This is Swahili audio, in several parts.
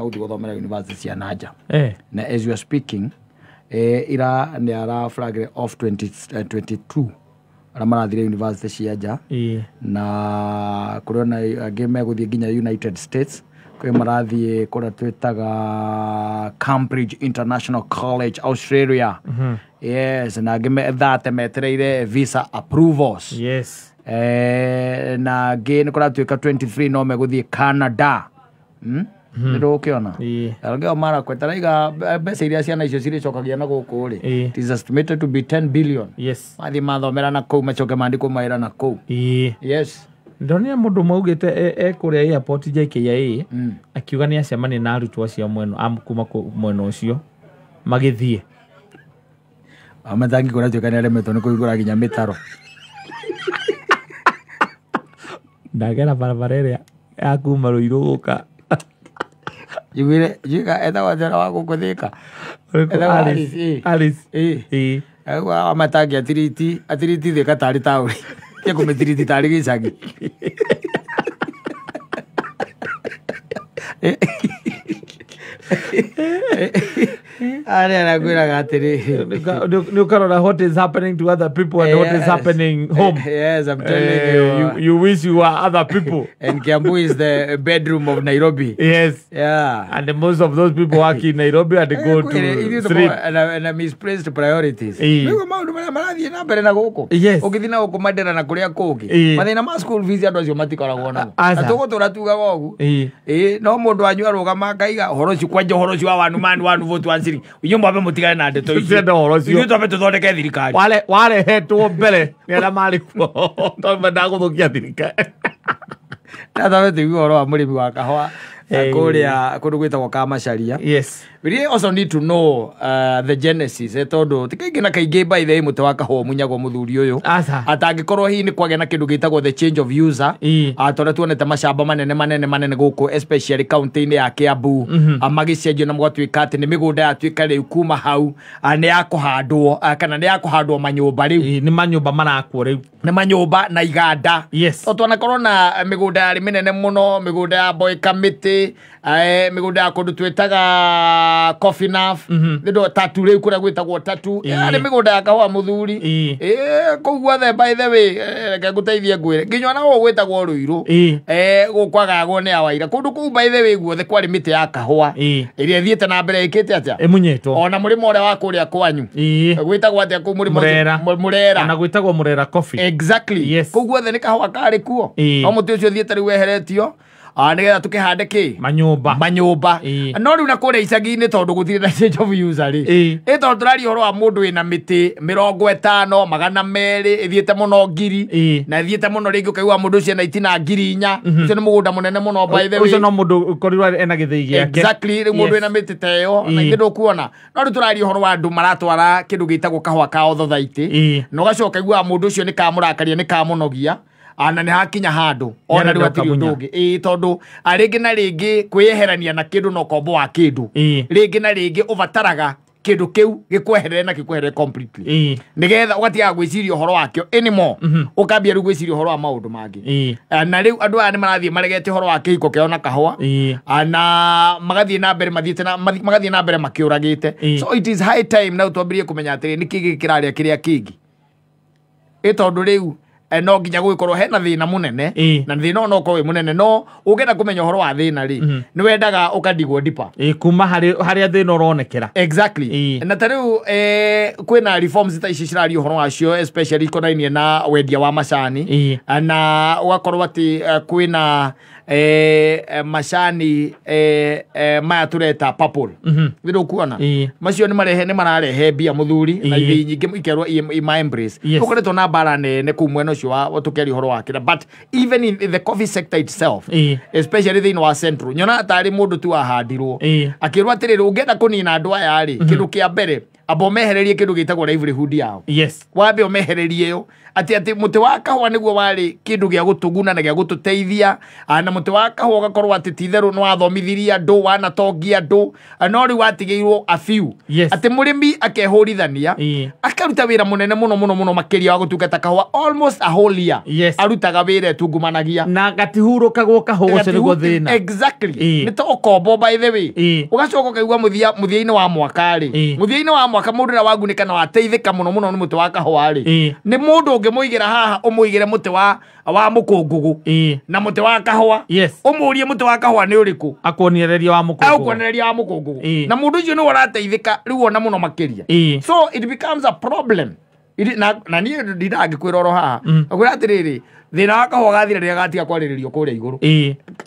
maguthi guthomera university cia nanja na as you are speaking ira ni ara flag of 2022 ara marathire university cia nja na kurona angi meguthie nginya United States kwe marathie kura twitaga Cambridge International College Australia yes na angi thate metereire visa approvals na angi ni kura twika 23 no meguthie Canada Ndio ukiona algeo mara kwetaraiga mbeca iria ciana icio ciricokagia na guku ri it is estimated to be 10 billion mathi mathomera na kou macoke mandiko maira na kou yes ndonire mundu maugite kuria airport JKIA akiuga ni acemani na arutwo acio mweno amkuma mweno ucio magithie amathangi kuria twikani aremetwo ni kuigura ginya mitaro ndagera barabara iria akuma ruiru guka Jiga eta wajara wako kuthika. Alice. Agwa amatagi atiriti thika tari tauri. Ye kumetiriti tari gicagi. Are na gwira gatiri. You cannot what is happening to other people and what is happening home. Yes, I'm telling you. You wish you were other people. And Kiambu is the bedroom of Nairobi. Yes. Yeah. And most of those people work in Nairobi and they go to sleep. And misplaced priorities. Mego maundu marathie na mbere na guku. Ugithi na guku madera na kuria kungi. Mathina ma school fees andu acio matikoragwo namo. Atugutura tuga gogu. No mundu anyu arugama akaiga horo ci kwanja horo ci wa wanu manu wanu vote wansiri. Uyomba abe mutigane na ndeto icio. Ndo horo cio. Ithu twabe tuthondeke thirikari. Wale hetwo mbere ni ara mari kuo. Ndo ndaguthukia thirikari. Tatabe tu horo wa murimi wa kahwa. Kuria kundu gwitagwo Kamacharia. Yes. We also need to know the genesis tondu tikaingi na kaingi by the mutu wa kahwa munyago muthuri uyu atangikorwo hi ni kwagena kindu gitagwo the change of user atondu tuonete mashamba manene guku especially county-ini ya Kiambu amagicenjio na mwatwika ati ni migunda yatwika riu kuma hau ni yakuhandwo kana ni yakuhandwo manyumba riu ni manyumba marakwo riu ni manyumba na iganda totwanakorwo na migunda yari minene muno migunda ya Boy Kamiti migunda ya kundu twitaga coffee enough ndo tatu riu kuria gwitagwo tatu ari migunda ya kahwa muthuri kugwa the by the way reke nguteithie ngwire nginywa na gwitagwo ruiru gukwagagwo ni awaira kundu ku by the way guothe kwari miti ya kahwa iria thiete na mbere ikite atia emunyetwo ona murimo uria wa kuria kwanyu gwitagwo atia ku murimo murera na gwitagwo murera coffee exactly kugwa the ni kahwa kari kuo no muti ucio thiete riu weheretio nigetha tukihande ki manyumba no riu na kuria icagi-ini tondu guthire na change of user ri tondu turari horo wa mundu wina miti 50 200 ithiete muno ngiri na ithiete muno ringi ukaigua mundu ucio na itina ngiri 4 ucio ni mugunda munene muno by the way ucio no mundu korirwa ena githii giake exactly ri mundu wina miti teyo na ngindo kuona no riu turari horo wa andu maratwara kindu gitagwo kahwa kao thothaiti no gacoka igua mundu ucio ni kamurakaria ni kamunogia ana ni hakinya handu ona riu atiri ndungi tondu ringi na ringi kweherania na kindu no kombo wa kindu ringi na ringi uvataraga kindu kiu gikweherere na gikweherere completely nigetha ugatiga gwiciria horo wakio anymore ukambia riu gwiciria horo wa maundu mangi na riu andu aya ni marathie maregete horo wa kihiko kio na kahwa na magathie na mbere magathie na mbere makiuragite so it is high time now twambirie kumenya atiri ni kigi kiraria kiria kingi tondu riu no nginya gugikorwo hena thina munene na thina no ko we munene no ugenda kumenya horo wa thina ri ni wendaga ukadigwo dipa kuma haria thina uronekera exactly na tariu kwina reforms ta ici cirari horo wacio especially konainie na wendia wa macani na ugakorwo ati kwina macani maya tureta purple ndio kuona macio ni mararehe bia muthuri na ithi nyingi ikerwo ima embrace ukoretwo na bara nene kumweno cio wa tukeri horo wakira but even in the coffee sector itself especially thini wa central nyona atari mundu tu ahandirwo akirwa atiriri ungenda kunina andu aya ri kindu kia mbere abo mehererie kindu gitagwo livelihood yao wambe umehererie yo ati muti wa kahua niguo wari kindu gia gutuguna na gia gututeithia na muti wa kahua ugakorwo ati titheru no athomithiria andu wana tongia andu no ri watigeirwo a few ati murimi akehurithania akaruta wira munene muno makiria wa gutungata kahua almost a whole year arutaga wira tungumanagia na gatihurukagwo kahua niguo thina exactly nito okombo by the way ugacoka kaigua muthia-ini wa mwaka ri muthia-ini wa mwaka mundu na wagunika na wateithika muno ni muti wa kahua ri ni mundu ungimuigira haha umuigire muti wa mukungugu na muti wa kahua umurie muti wa kahua ni uriku akuonereria wa mukungugu na mundu ucio ni warateithika riu ona muno makiria so it becomes a problem na ni ndirangikwira oro haha akwira atiriri thina wa kahua gathira ria gatiga kwariririo kuria iguru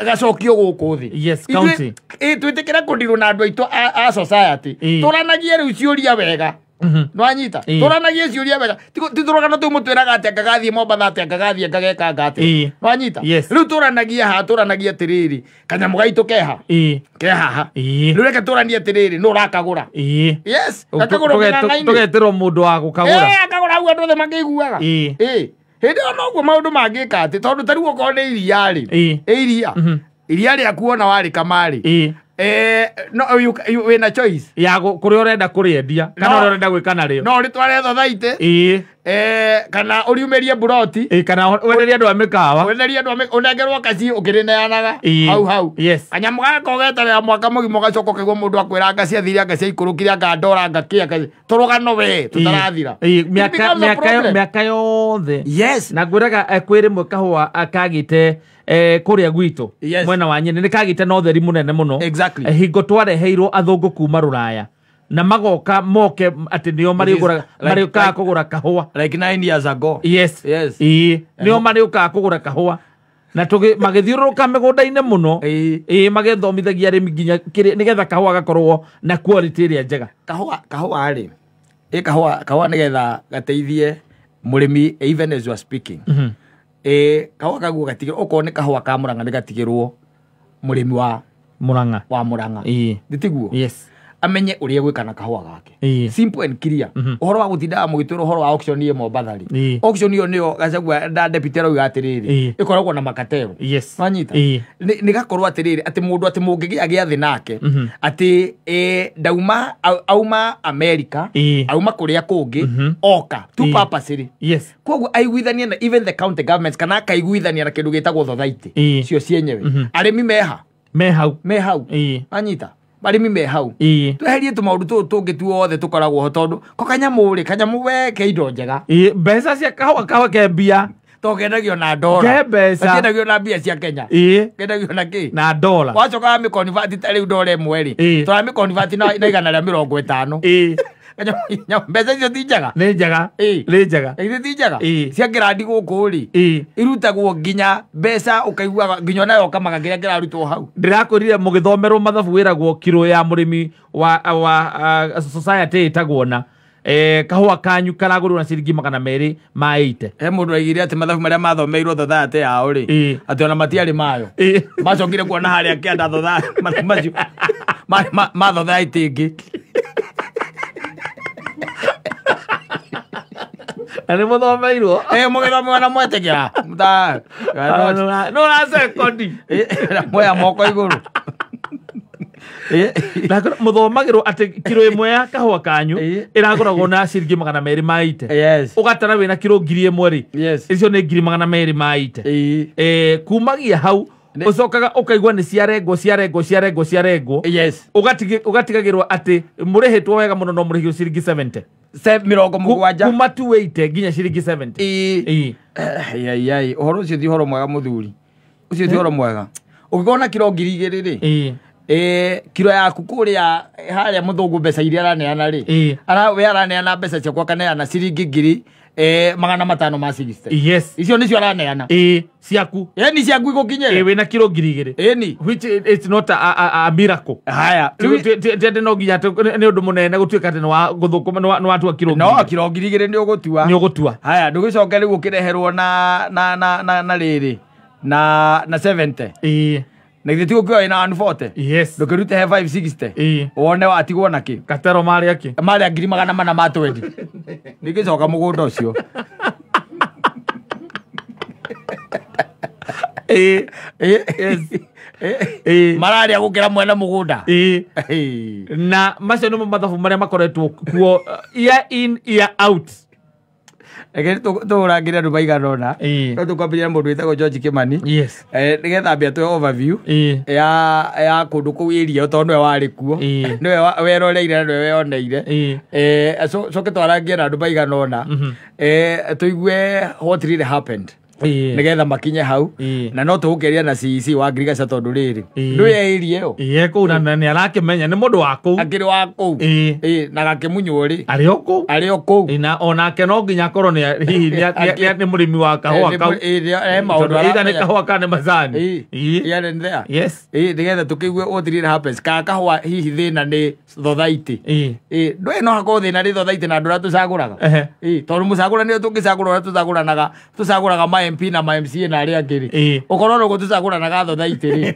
gacokio guku thi county twitikira kundirwo na andu aitu a society turanagie riu ciuria wega no anyita turanagie ciuria wega tituragana tu mutwiraga ati akagathie Mombatha ati akagathie ngageka ngate no anyita riu turanagie tiriri kanyamu gaitu keha riu reke turanie tiriri no rakagura kakagura tugeterwo mundu wa gukagura akagura au andu othe makiguaga hindi ona uguo maundu mangika ati tondu tariu okorwo ni iria ri iria riaku ona warikamari no wina choice ya kuria urenda kuriendia kana uria urenda gwika nario no ritware thothaite kana uriumerie buroti kana wenderia andu a mikawa unengerwo kaci ukirineanaga hau kanyamu gaka ugeterera mwaka mugima ugacoka ukaigua mundu akwira ngaci athire ngaci aikurukire angandora ngakia turugano we tutarathira miaka yothe na ngwiraga kwiri mwe kahua akagite kuria gwitu mwena wa nyene nikagite no theri munene muno hingo twareheirwo athungu kuma Ruraya na magoka moke ati nio mariuka kugura kahua like 9 years ago nio mariuka kugura kahua na magithiuruka migunda-ini muno magethomithagia arimi nginya nigetha kahua gakorwo na quality ria njega kahua ri kahua nigetha gateithie murimi even as you are speaking kahua kaguo gatigirwo okorwo ni kahua ka Murang'a ni gatigirwo murimi wa Murang'a nditiguo amenye uria gwika na kahua gake simple and clear uhoro wa gutinda mugitwira uhoro wa auction ye Mombatha ri auction iyo niyo gacagua nda deputy ro atiriri ikoragwo na makatero manyita ni gakorwo atiriri ati mundu ati mungigia giathi nake ati auma America auma kuria kungi oka tu purpose ri koguo aiguithania na even the county governments kana kaiguithania na kindu gitagwo thothaiti cio cienyewe arimi me hau anyita barimi me hau tweherie tu maundu tu tungi tu othe tukoragwo ho tondu ko kanyamu we keindo njega mbeca cia kahua ke mbia togendagio na dola kendagio na mbia cia Kenya kendagio na ki na dola wacoka mi convert tari dola imwe ri twara mi convert na igana ria 50 mbeca icio ti njega nĩ njega icio ti njega cia grandi gũkũ ri irutagwo nginya mbeca ukaigua nginya nayo kamaga kĩrĩa kĩrarutwo hau ndĩrakwĩrire mũgĩthomerwo mathabu wĩragwo kiro ya mũrĩmi wa society ĩtagwo na kahua kanyu karagũrwo na ciringi 280 he mũndũ aigire atĩ mathabu marĩa mathomeirwo society yao ri atĩ ona matiarĩ mayo macokire kuona harĩa kĩanda society macio ma society ĩngĩ ani muthomeirwo mugithome na mwetekia no na second moya moko iguru muthomagirwo ati kiro imwe ya kahua kanyu iragoragwo na ciringi 280 ugatara wina kiro 1000 ri icio ni 280 kumagia hau ucokaga ukaigua ni ciarengwo ugatigagirwo ati murihitwo wega muno no murihio ciringi 70 kuma 280 nginya ciringi 70 yai uhoro ucio ti uhoro mwega muthuri ucio ti uhoro mwega ukigona kiro 2000 ri kiro yaku kuria haria muthungu mbeca iria araneana ri we araneana mbeca ciakwa kaneana ciringi 500 ma 60 icio nicio araneana ciaku ni ciaku igukinyere wina kiro 2000 which it's not a miracle haya tende no nginya ni undu munene gutuika ati wa guthukuma ni watu kiro no kiro 2000 ni ugutua haya ndugicoka riu ukireherwo na riri na 70 na githiti gukio ina 140 ndukirute he 560 wone watigwo naki katero mari 400 ma 20 nigicoka mugunda ucio mararia gukira mwena mugunda na macio nimo mathabu maria makoretwo kuo year in year out. Ege tũrangire andũ maigana ũna no tũkwambĩrĩria mũndũ wĩtagwo George Kimani nĩgetha ambia tũe overview ya kũndũ kũu area tondũ nĩwe warĩ kuo nĩwe weroreire na nĩwe weyoneire coke twarangie na andũ maigana ũna tũigue what really happened nigetha makinye hau na no tũgũkeria na CEC wa Ngirigaca tondũ rĩrĩ ndũĩ area ĩyo kũu na nĩ arakĩmenya nĩ mũndũ wa kũu akĩrĩ wa kũu na Gakimunyu rĩ arĩ o kũu na onake no nginya akorwo nĩ mũrĩmi wa kahũa kau ĩga nĩ kahũa kana nĩ macani nĩgetha tũkĩigue what really happens ka kahũa hihi thĩna nĩ thothaitĩ ndũĩ no hakorwo thĩna nĩ thothaitĩ na andũ arĩa tũcagũraga tondũ mũcagũra nĩo tũngĩcagũra ũrĩa tũcagũraga MP na MCA na arĩa angĩ ukorwo no gũtucagũranaga thothaitĩ rĩ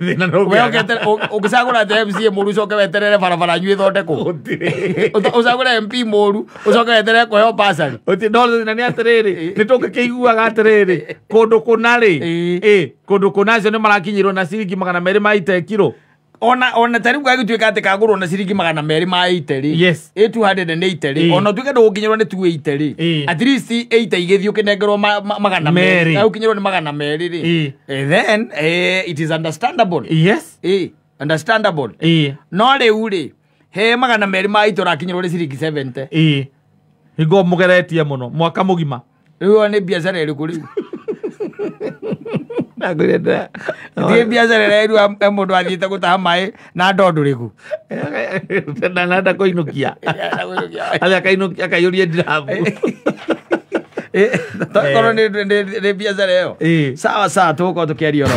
ũgĩcagũra te MCA mũru ucoke weterere barabara nyuĩ thondekwo ũcagũre MP mũru ucoke weterere kũheo basari na nĩ atĩrĩrĩ nĩ tũngĩkĩiguaga atĩrĩrĩ kũndũ kũna rĩ kũndũ kũna acio nĩ marakinyĩrwo na ciringi 200 ma itekiro ona tari gwagituika ati kagurwo na ciringi 200 ma 80 ri 880 ri ona tuike ndũkinyirwo ni 280 ri at least 80 igithio kinengerwo 200 au kinyirwo ni 200 ri then it is understandable understandable no riu ri he 200 ma itora kinyirwo ni ciringi 70 higo mugeretie muno mwaka mugima riu ni biacara iriku riu nagurenda ndiye biacara rero mũndũ athiĩte gũtaha maĩ na ndondu rĩku na nanda kũinũkia athia akaiũrie ndiramu korwo nĩ biacara ĩyo sawa sawa tũgũkorwo tũkĩaria oro